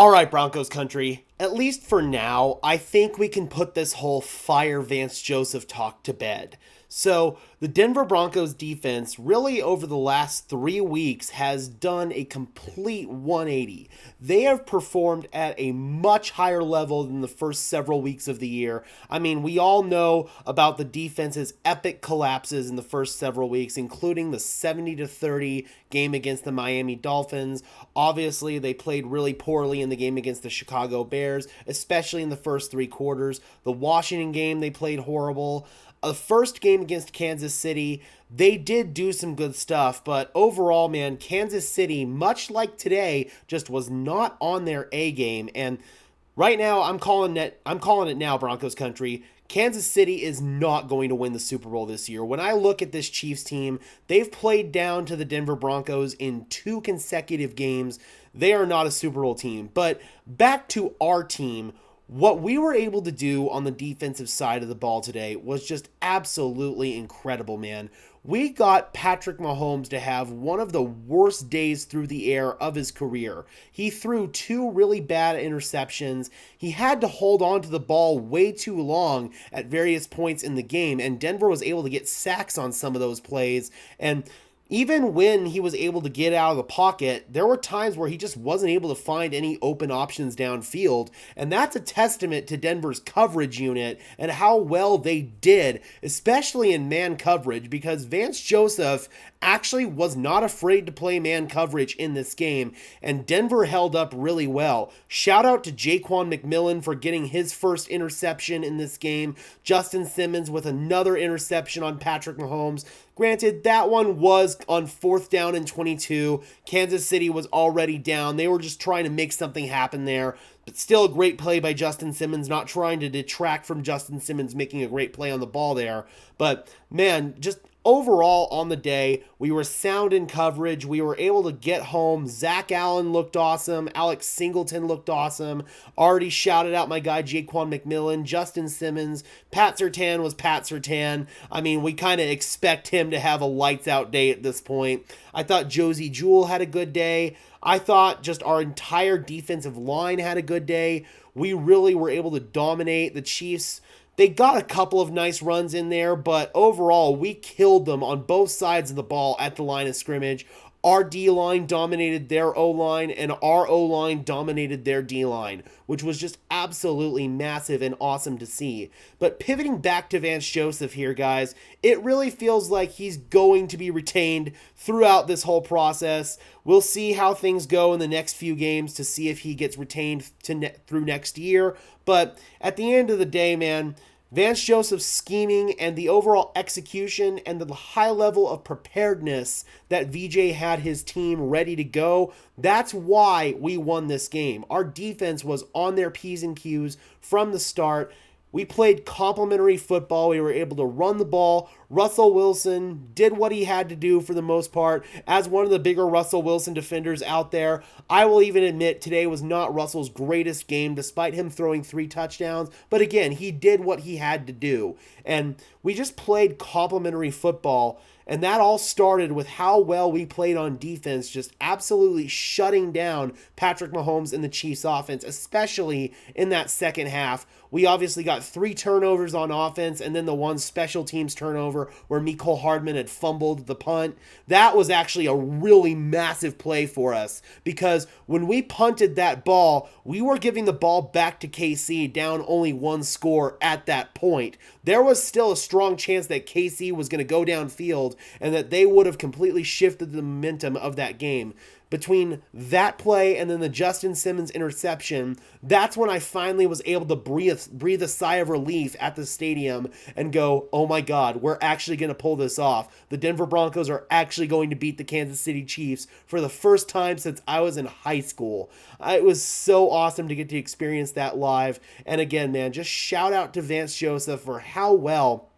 All right, Broncos country. At least for now, I think we can put this whole fire Vance Joseph talk to bed. So, the Denver Broncos defense really over the last 3 weeks has done a complete 180. They have performed at a much higher level than the first several weeks of the year. I mean, we all know about the defense's epic collapses in the first several weeks, including the 70-30 game against the Miami Dolphins. Obviously, they played really poorly in the game against the Chicago Bears, especially in the first 3 quarters. The Washington game, they played horrible. The first game against Kansas City, they did do some good stuff, but overall, man, Kansas City, much like today, just was not on their A game. And right now, I'm calling it now, Broncos country. Kansas City is not going to win the Super Bowl this year. When I look at this Chiefs team, they've played down to the Denver Broncos in 2 consecutive games. They are not a Super Bowl team. But back to our team, what we were able to do on the defensive side of the ball today was just absolutely incredible, man. We got Patrick Mahomes to have one of the worst days through the air of his career. He threw 2 really bad interceptions. He had to hold on to the ball way too long at various points in the game, and Denver was able to get sacks on some of those plays. And even when he was able to get out of the pocket, there were times where he just wasn't able to find any open options downfield. And that's a testament to Denver's coverage unit and how well they did, especially in man coverage, because Vance Joseph actually was not afraid to play man coverage in this game, and Denver held up really well. Shout out to Jaquan McMillan for getting his first interception in this game. Justin Simmons with another interception on Patrick Mahomes. Granted, that one was on 4th down and 22. Kansas City was already down. They were just trying to make something happen there. But still a great play by Justin Simmons, not trying to detract from Justin Simmons making a great play on the ball there. But, man, just overall on the day, we were sound in coverage. We were able to get home. Zach Allen looked awesome. Alex Singleton looked awesome. Already shouted out my guy Jaquan McMillan, Justin Simmons. Pat Surtain was Pat Surtain. I mean, we kind of expect him to have a lights out day at this point. I thought Josie Jewell had a good day. I thought just our entire defensive line had a good day. We really were able to dominate the Chiefs. They got a couple of nice runs in there, but overall, we killed them on both sides of the ball at the line of scrimmage. Our D-line dominated their O-line, and our O-line dominated their D-line, which was just absolutely massive and awesome to see. But pivoting back to Vance Joseph here, guys, it really feels like he's going to be retained throughout this whole process. We'll see how things go in the next few games to see if he gets retained through next year. But at the end of the day, man, Vance Joseph's scheming and the overall execution and the high level of preparedness that VJ had his team ready to go, that's why we won this game. Our defense was on their P's and Q's from the start. We played complementary football. We were able to run the ball. Russell Wilson did what he had to do for the most part. As one of the bigger Russell Wilson defenders out there, I will even admit today was not Russell's greatest game despite him throwing 3 touchdowns. But again, he did what he had to do. And we just played complementary football. And that all started with how well we played on defense, just absolutely shutting down Patrick Mahomes and the Chiefs offense, especially in that second half. We obviously got 3 turnovers on offense and then the one special teams turnover where Mecole Hardman had fumbled the punt. That was actually a really massive play for us because when we punted that ball, we were giving the ball back to KC down only 1 score at that point. There was still a strong chance that KC was going to go downfield and that they would have completely shifted the momentum of that game. Between that play and then the Justin Simmons interception, that's when I finally was able to breathe a sigh of relief at the stadium and go, oh my God, we're actually going to pull this off. The Denver Broncos are actually going to beat the Kansas City Chiefs for the first time since I was in high school. It was so awesome to get to experience that live. And again, man, just shout out to Vance Joseph for how well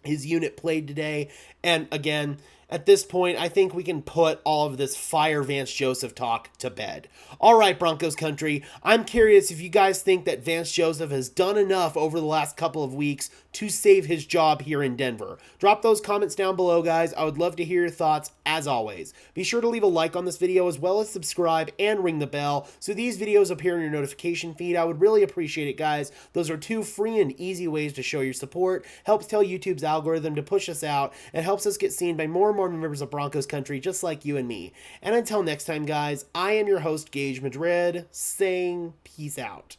his unit played today. And again, At this point, I think we can put all of this fire Vance Joseph talk to bed. All right, Broncos country, I'm curious if you guys think that Vance Joseph has done enough over the last couple of weeks to save his job here in Denver. Drop those comments down below, guys. I would love to hear your thoughts, as always. Be sure to leave a like on this video, as well as subscribe and ring the bell so these videos appear in your notification feed. I would really appreciate it, guys. Those are two free and easy ways to show your support. Helps tell YouTube's algorithm to push us out, and helps us get seen by more and more members of Broncos country just like you and me. And until next time, guys, I am your host, Gage Madrid, saying peace out.